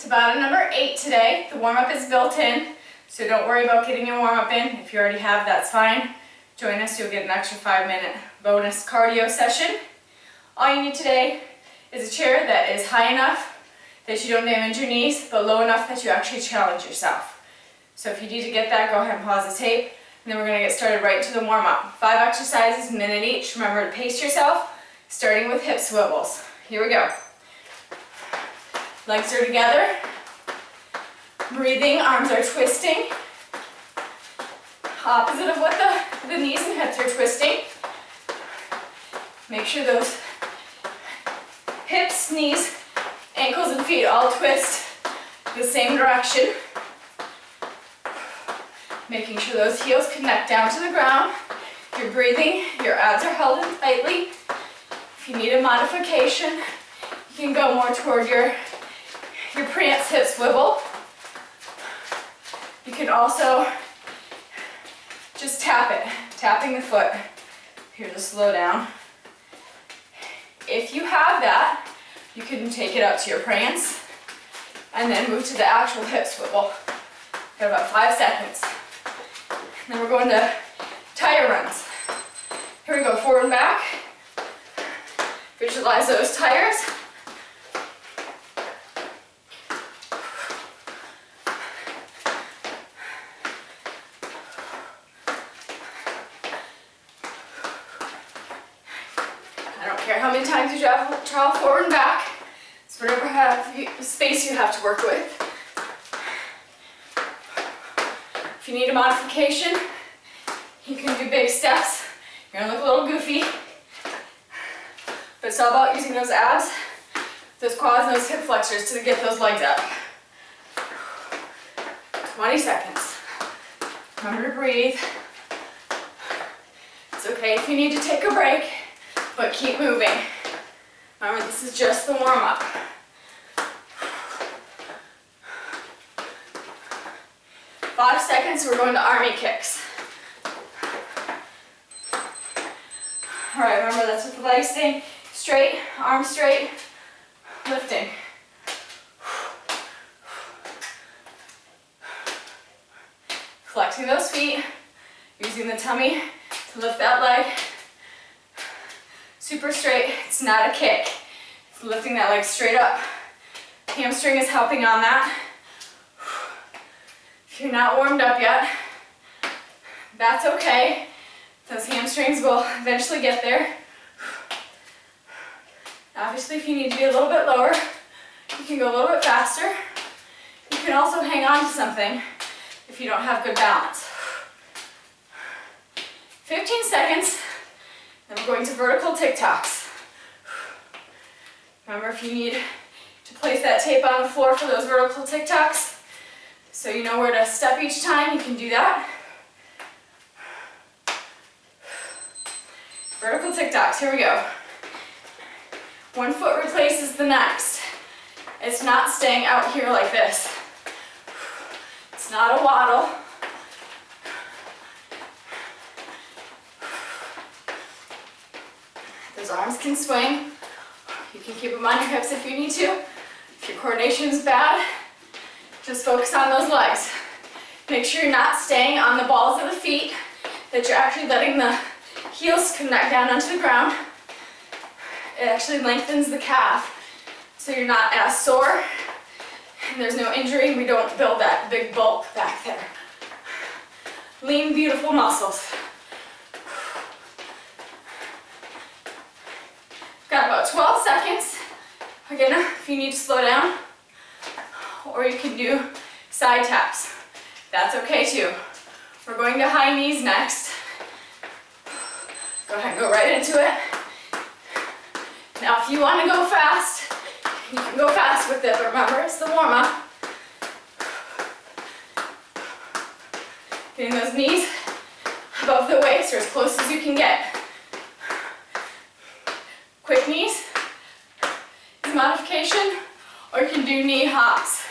Tabata number 8 today. The warm-up is built in, so don't worry about getting your warm-up in. If you already have, that's fine. Join us, you'll get an extra 5-minute bonus cardio session. All you need today is a chair that is high enough that you don't damage your knees, but low enough that you actually challenge yourself. So if you need to get that, go ahead and pause the tape, and then we're going to get started right into the warm-up. 5 exercises, a minute each. Remember to pace yourself, starting with hip swivels. Here we go. Legs are together. Breathing, arms are twisting. Opposite of what the knees and hips are twisting. Make sure those hips, knees, ankles, and feet all twist the same direction. Making sure those heels connect down to the ground. You're breathing, your abs are held in tightly. If you need a modification, you can go more toward your prance hip swivel. You can also just tap it, tapping the foot. Here's a slow down. If you have that, you can take it up to your prance and then move to the actual hip swivel. Got about 5 seconds. And then we're going to tire runs. Here we go, forward and back. Visualize those tires. I don't care how many times you travel forward and back. It's whatever space you have to work with. If you need a modification, you can do big steps. You're gonna look a little goofy, but it's all about using those abs, those quads, and those hip flexors to get those legs up. 20 seconds. Remember to breathe. It's okay if you need to take a break, but keep moving. Remember, this is just the warm-up. 5 seconds, we're going to army kicks. All right, remember that's with the legs staying straight, arms straight, lifting. Flexing those feet, using the tummy to lift that leg. Super straight, it's not a kick. It's lifting that leg straight up. Hamstring is helping on that. If you're not warmed up yet, that's okay. Those hamstrings will eventually get there. Obviously, if you need to be a little bit lower, you can go a little bit faster. You can also hang on to something if you don't have good balance. 15 seconds, then we're going to vertical tic-tocs. Remember, if you need to place that tape on the floor for those vertical tic-tocs, so you know where to step each time, you can do that. Vertical tic-tocs, here we go. One foot replaces the next. It's not staying out here like this. It's not a waddle. Those arms can swing. You can keep them on your hips if you need to. If your coordination is bad, just focus on those legs. Make sure you're not staying on the balls of the feet, that you're actually letting the heels connect down onto the ground. It actually lengthens the calf, so you're not as sore, and there's no injury. We don't build that big bulk back there. Lean, beautiful muscles. Got about 12 seconds. Again, if you need to slow down, or you can do side taps. That's okay too. We're going to high knees next. Go ahead and go right into it. Now if you want to go fast, you can go fast with it, but remember, it's the warm-up. Getting those knees above the waist or as close as you can get. Quick knees is modification, or you can do knee hops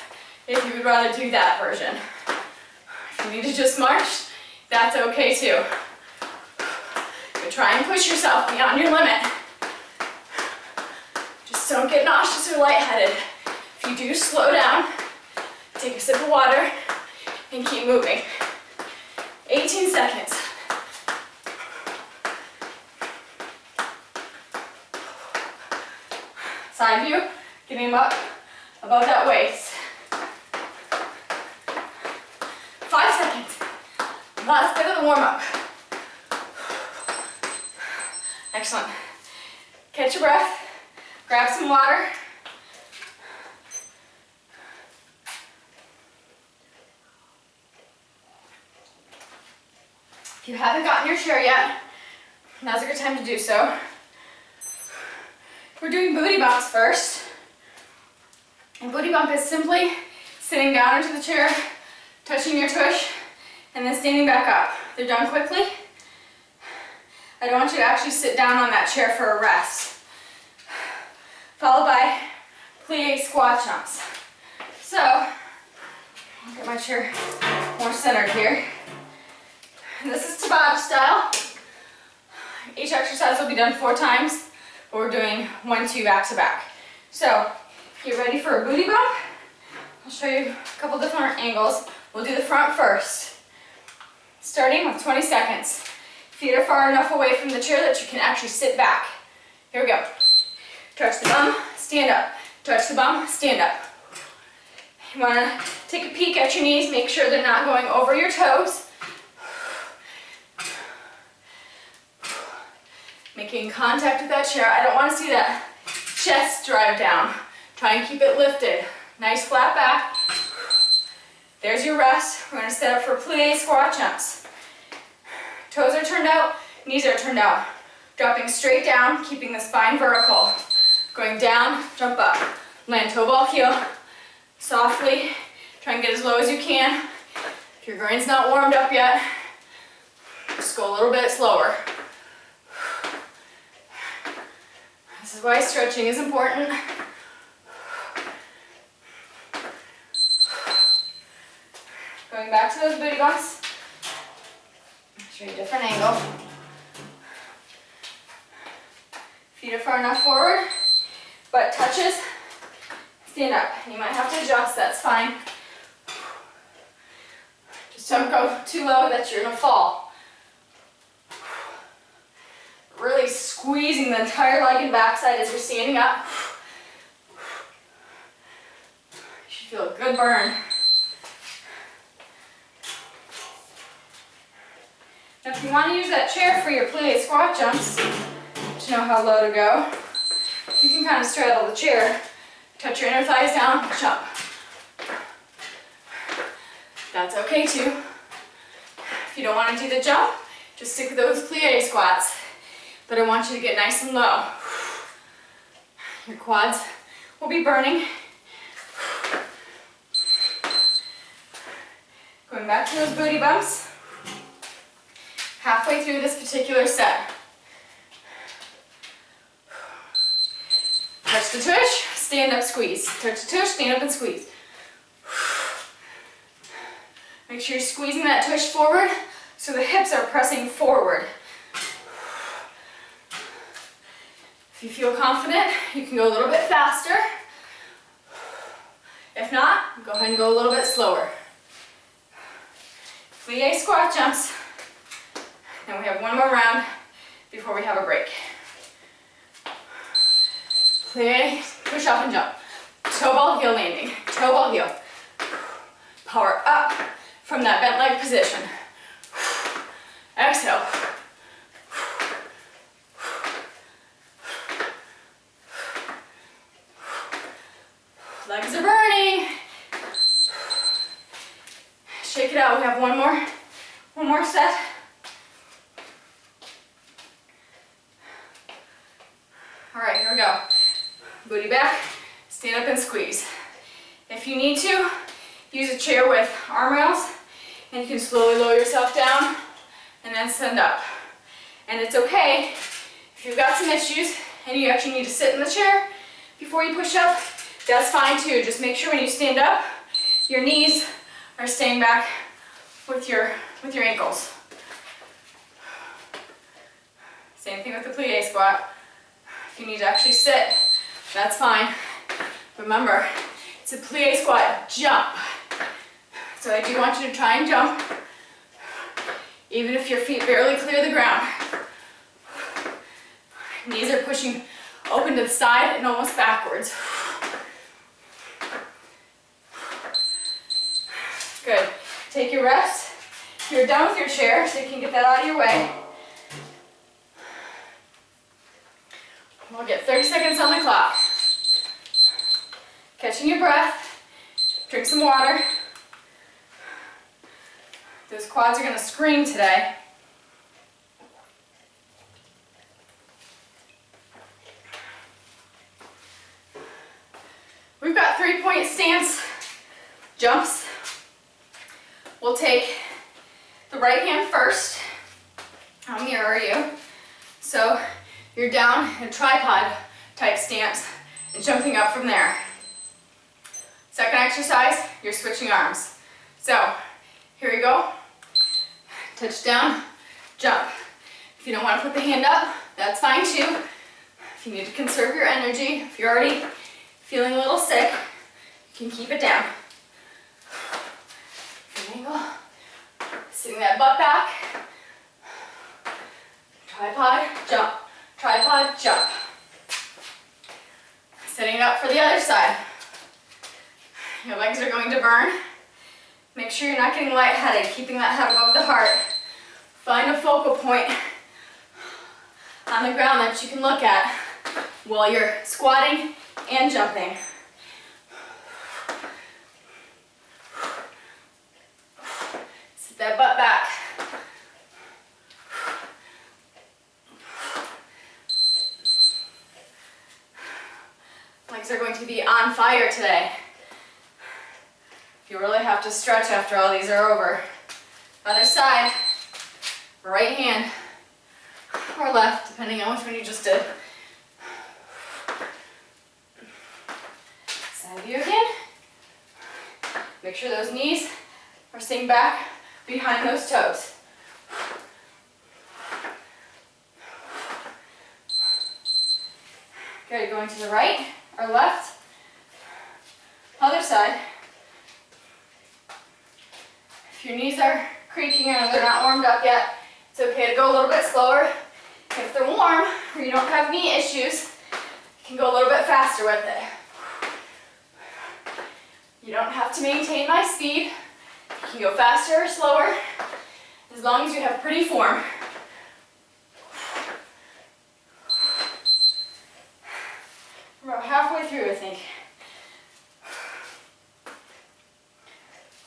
if you would rather do that version. If you need to just march, that's okay too. But try and push yourself beyond your limit. Just don't get nauseous or lightheaded. If you do slow down, take a sip of water and keep moving. 18 seconds. Side view, getting them up above that waist. 5 seconds. Last bit of the warm-up. Excellent. Catch your breath, grab some water. If you haven't gotten your chair yet, now's a good time to do so. We're doing booty bumps first. And booty bump is simply sitting down into the chair, touching your tush, and then standing back up. They're done quickly. I don't want you to actually sit down on that chair for a rest. Followed by plie squat jumps. So, I'll get my chair more centered here. And this is Tabata style. Each exercise will be done 4 times, but we're doing 1, 2 back to back. So, get ready for a booty bump. I'll show you a couple different angles. We'll do the front first. Starting with 20 seconds. Feet are far enough away from the chair that you can actually sit back. Here we go. Touch the bum, stand up. Touch the bum, stand up. You want to take a peek at your knees, make sure they're not going over your toes. Making contact with that chair. I don't want to see that chest drive down. Try and keep it lifted. Nice flat back. There's your rest. We're going to set up for plie squat jumps. Toes are turned out, knees are turned out. Dropping straight down, keeping the spine vertical. Going down, jump up. Land toe ball heel. Softly, try and get as low as you can. If your groin's not warmed up yet, just go a little bit slower. This is why stretching is important. Going back to those booty bumps. Show you a different angle. Feet are far enough forward, butt touches, stand up. You might have to adjust, that's fine. Just don't go too low that you're gonna fall. Really squeezing the entire leg and backside as you're standing up. You should feel a good burn. Now if you want to use that chair for your plie squat jumps, to know how low to go, you can kind of straddle the chair, touch your inner thighs down, jump. That's okay too. If you don't want to do the jump, just stick with those plie squats. But I want you to get nice and low. Your quads will be burning. Going back to those booty bumps. Halfway through this particular set. Touch the tush, stand up, squeeze. Touch the tush, stand up and squeeze. Make sure you're squeezing that tush forward so the hips are pressing forward. If you feel confident, you can go a little bit faster. If not, go ahead and go a little bit slower. Plie squat jumps. And we have one more round before we have a break. Plie, push up and jump. Toe ball heel landing. Toe ball heel. Power up from that bent leg position. Exhale. Legs are burning. Shake it out. We have one more set. All right, here we go. Booty back, stand up and squeeze. If you need to, use a chair with arm rails, and you can slowly lower yourself down and then stand up. And it's okay if you've got some issues and you actually need to sit in the chair before you push up, that's fine too. Just make sure when you stand up, your knees are staying back with your ankles. Same thing with the plie squat. If you need to actually sit, that's fine. Remember, it's a plie squat jump. So I do want you to try and jump, even if your feet barely clear the ground. Knees are pushing open to the side and almost backwards. Good. Take your rest. You're done with your chair, so you can get that out of your way. We'll get 30 seconds on the clock. Catching your breath. Drink some water. Those quads are going to scream today. We've got 3-point stance jumps. We'll take the right hand first. I'll mirror you. So you're down in a tripod type stance and jumping up from there. Second exercise, you're switching arms. So here we go. Touch down, jump. If you don't want to put the hand up, that's fine too. If you need to conserve your energy, if you're already feeling a little sick, you can keep it down. Good angle. Sitting that butt back. Tripod, jump. Tripod, jump. Setting it up for the other side. Your legs are going to burn. Make sure you're not getting lightheaded, keeping that head above the heart. Find a focal point on the ground that you can look at while you're squatting and jumping. Sit that butt back. Legs are going to be on fire today. You really have to stretch after all these are over. Other side, right hand or left, depending on which one you just did. Side view again. Make sure those knees are staying back behind those toes. Good, going to the right or left. Other side. If your knees are creaking or they're not warmed up yet, it's okay to go a little bit slower. If they're warm or you don't have knee issues, you can go a little bit faster with it. You don't have to maintain my speed. You can go faster or slower as long as you have pretty form. We're about halfway through, I think.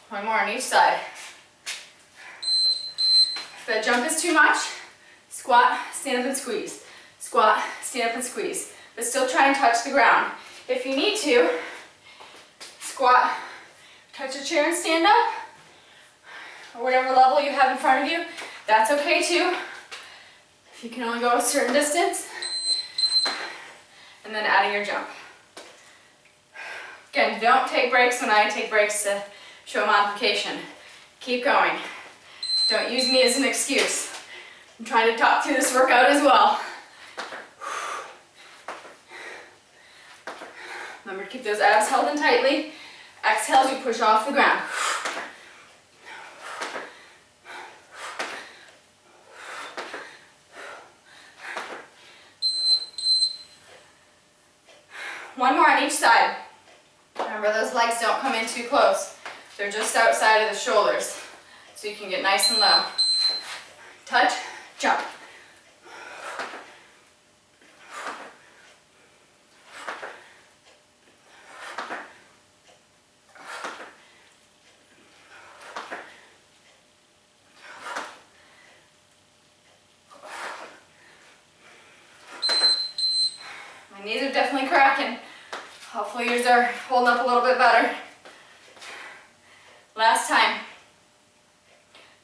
One more on each side. If that jump is too much, squat, stand up and squeeze. Squat, stand up and squeeze. But still try and touch the ground. If you need to, squat, touch a chair and stand up, or whatever level you have in front of you, that's okay too. If you can only go a certain distance, and then adding your jump. Again, don't take breaks when I take breaks to show modification. Keep going. Don't use me as an excuse. I'm trying to talk through this workout as well. Remember to keep those abs held in tightly. Exhale as you push off the ground. One more on each side. Remember, those legs don't come in too close. They're just outside of the shoulders, so you can get nice and low. Touch, jump. My knees are definitely cracking. Hopefully yours are holding up a little bit better. Last time.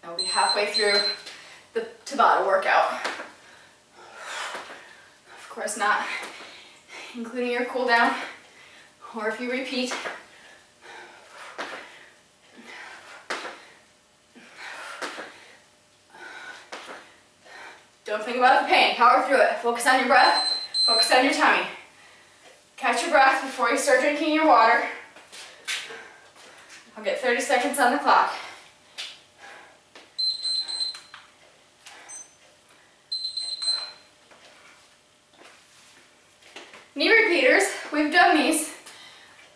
And we'll be halfway through the Tabata workout. Of course not including your cool down, or if you repeat. Don't think about the pain, power through it. Focus on your breath, focus on your tummy. Catch your breath before you start drinking your water. I'll get 30 seconds on the clock. Knee repeaters, we've done these.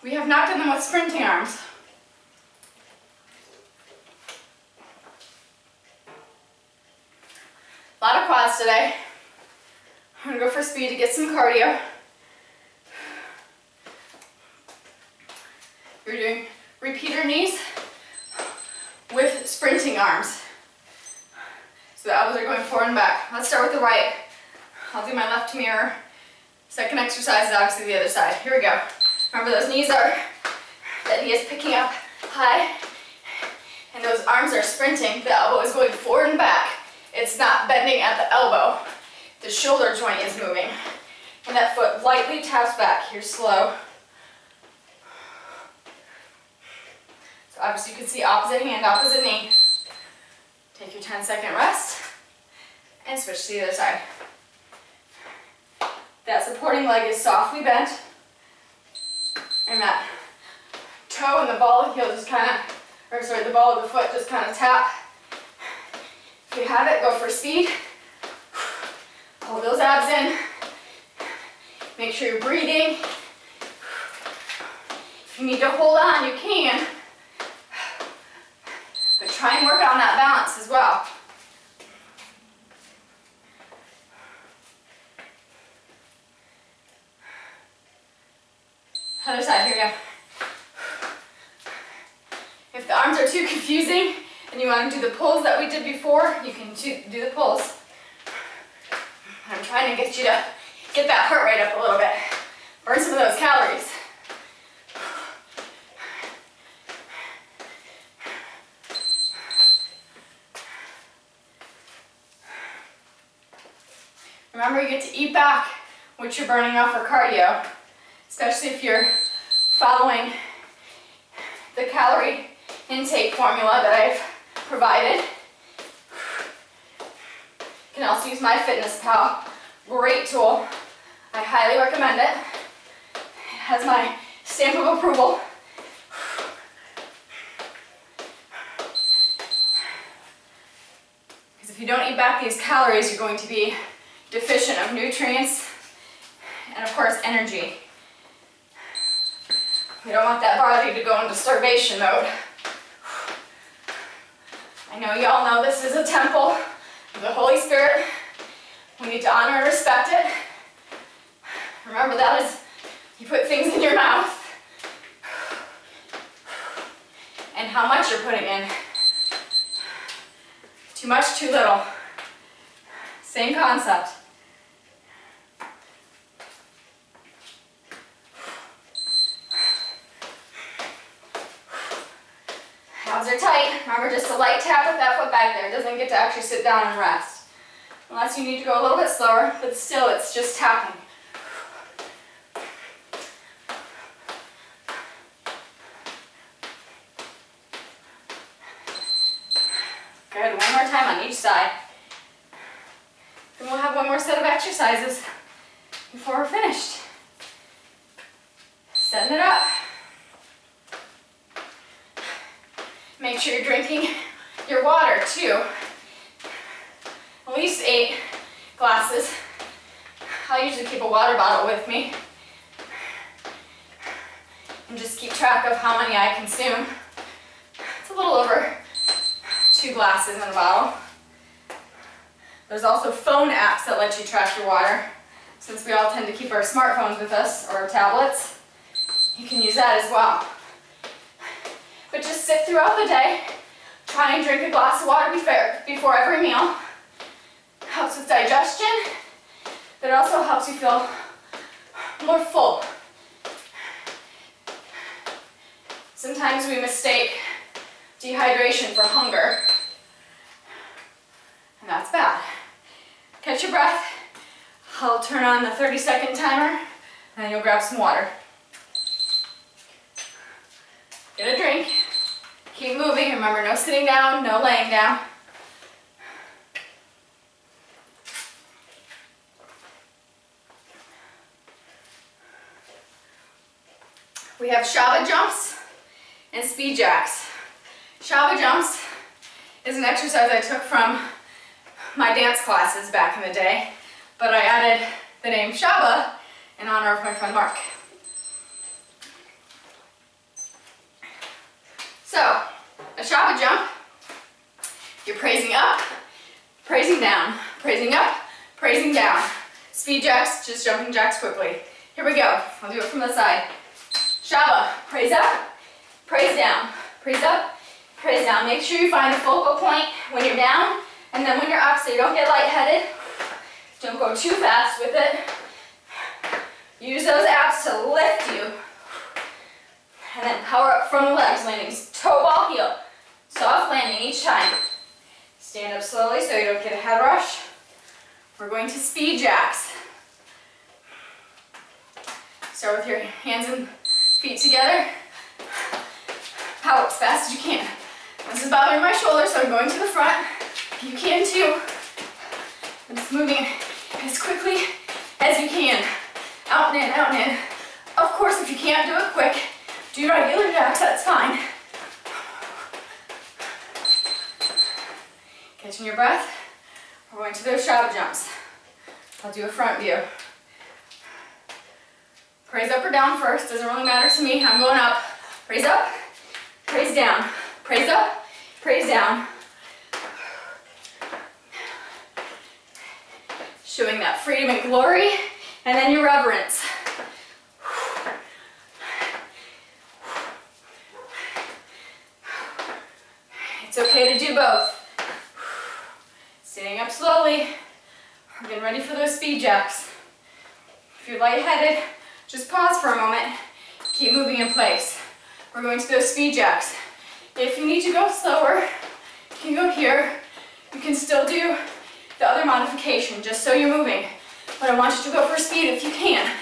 We have not done them with sprinting arms. A lot of quads today. I'm gonna go for speed to get some cardio. You're doing repeater knees with sprinting arms. So the elbows are going forward and back. Let's start with the right. I'll do my left mirror. Second exercise is obviously the other side. Here we go. Remember that knee is picking up high, and those arms are sprinting. The elbow is going forward and back. It's not bending at the elbow. The shoulder joint is moving. And that foot lightly taps back. Here, slow. So obviously you can see opposite hand, opposite knee. Take your 10-second rest and switch to the other side. That supporting leg is softly bent. And that toe and the ball of the heel just kind of, the ball of the foot just kind of tap. If you have it, go for speed. Hold those abs in. Make sure you're breathing. If you need to hold on, you can. But try and work on that balance as well. Other side, here we go. If the arms are too confusing and you want to do the pulls that we did before, you can do the pulls. I'm trying to get you to get that heart rate up a little bit. Burn some of those calories. Remember, you get to eat back what you're burning off for cardio, especially if you're following the calorie intake formula that I've provided. You can also use MyFitnessPal, great tool. I highly recommend it. It has my stamp of approval. Because if you don't eat back these calories, you're going to be deficient of nutrients and, of course, energy. We don't want that body to go into starvation mode. I know y'all know this is a temple of the Holy Spirit. We need to honor and respect it. Remember, that is, you put things in your mouth and how much you're putting in. Too much, too little. Same concept. Abs are tight. Remember, just a light tap with that foot back there. It doesn't get to actually sit down and rest. Unless you need to go a little bit slower, but still it's just tapping. Good, one more time on each side. Then we'll have one more set of exercises before we're finished. Setting it up. Make sure you're drinking your water too. At least 8 glasses. I usually keep a water bottle with me and just keep track of how many I consume. It's a little over 2 glasses in a bottle. There's also phone apps that let you track your water. Since we all tend to keep our smartphones with us or our tablets, you can use that as well. But just sit throughout the day, try and drink a glass of water before every meal. Helps with digestion, but it also helps you feel more full. Sometimes we mistake dehydration for hunger, and that's bad. Catch your breath. I'll turn on the 30-second timer, and then you'll grab some water. Get a drink. Keep moving. Remember, no sitting down, no laying down. We have Shaba jumps. and speed jacks. Shaba jumps is an exercise I took from my dance classes back in the day, but I added the name Shaba in honor of my friend Mark. So, a Shaba jump, you're praising up, praising down, praising up, praising down. Speed jacks, just jumping jacks quickly. Here we go. I'll do it from the side. Shaba, praise up, praise down, praise up, praise down. Make sure you find the focal point when you're down and then when you're up so you don't get lightheaded. Don't go too fast with it. Use those abs to lift you. And then power up from the legs, landing toe ball heel. Soft landing each time. Stand up slowly so you don't get a head rush. We're going to speed jacks. Start with your hands and feet together. Power as fast as you can. This is bothering my shoulders, so I'm going to the front. You can too. I'm just moving as quickly as you can. Out and in, out and in. Of course, if you can't do it quick, do regular jacks, that's fine. Catching your breath. We're going to those Shaba jumps. I'll do a front view. Praise up or down first, doesn't really matter to me. I'm going up. Praise up, praise down. Praise up, praise down. Showing that freedom and glory, and then your reverence. It's okay to do both. Standing up slowly. We're getting ready for those speed jacks. If you're lightheaded, just pause for a moment. Keep moving in place. We're going to those speed jacks. If you need to go slower, you can go here. You can still do the other modification, just so you're moving. But I want you to go for speed if you can.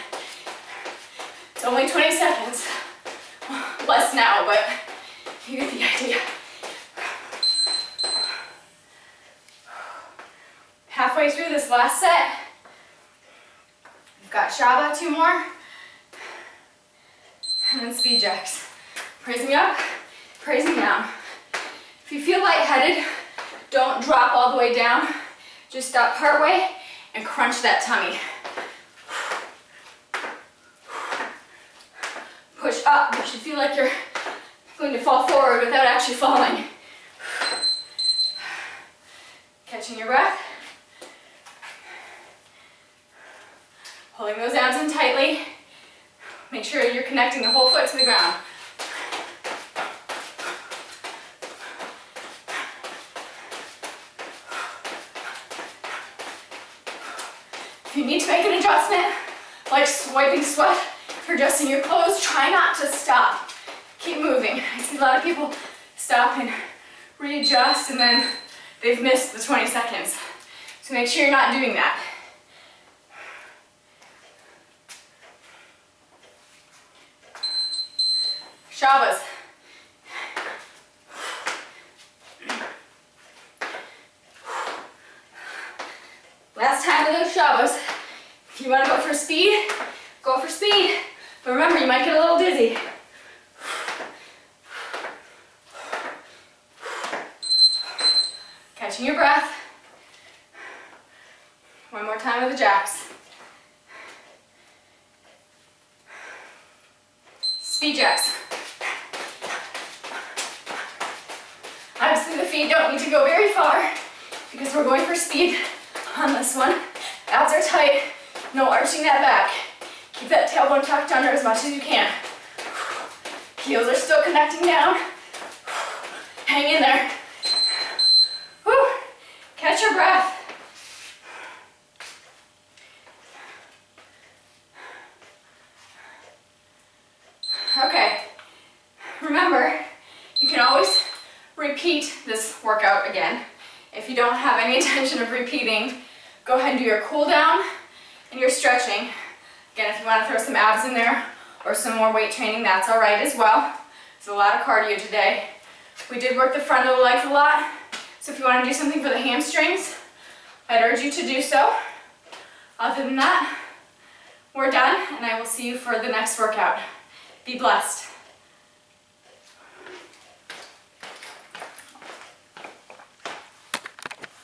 It's only 20 seconds. Less now, but you get the idea. Halfway through this last set, we've got Shaba, 2 more, and then speed jacks. Praising up, praising down. If you feel lightheaded, don't drop all the way down. Just stop partway and crunch that tummy. Push up. You should feel like you're going to fall forward without actually falling. Catching your breath. Pulling those abs in tightly. Make sure you're connecting the whole foot to the ground. If you need to make an adjustment, like wiping sweat or adjusting your clothes, try not to stop. Keep moving. I see a lot of people stop and readjust and then they've missed the 20 seconds. So make sure you're not doing that. Shabas. Last time with those Shabas. If you want to go for speed, go for speed. But remember, you might get a little dizzy. Catching your breath. One more time with the jacks. Speed jacks. Obviously the feet don't need to go very far because we're going for speed on this one. Abs are tight, no arching that back. Keep that tailbone tucked under as much as you can. Heels are still connecting down. Hang in there. Whew. Catch your breath. Okay, remember, you can always repeat this workout again. If you don't have any intention of repeating, go ahead and do your cool down and your stretching. Again, if you want to throw some abs in there or some more weight training, that's all right as well. It's a lot of cardio today. We did work the front of the legs a lot, so if you want to do something for the hamstrings, I'd urge you to do so. Other than that, we're done, and I will see you for the next workout. Be blessed.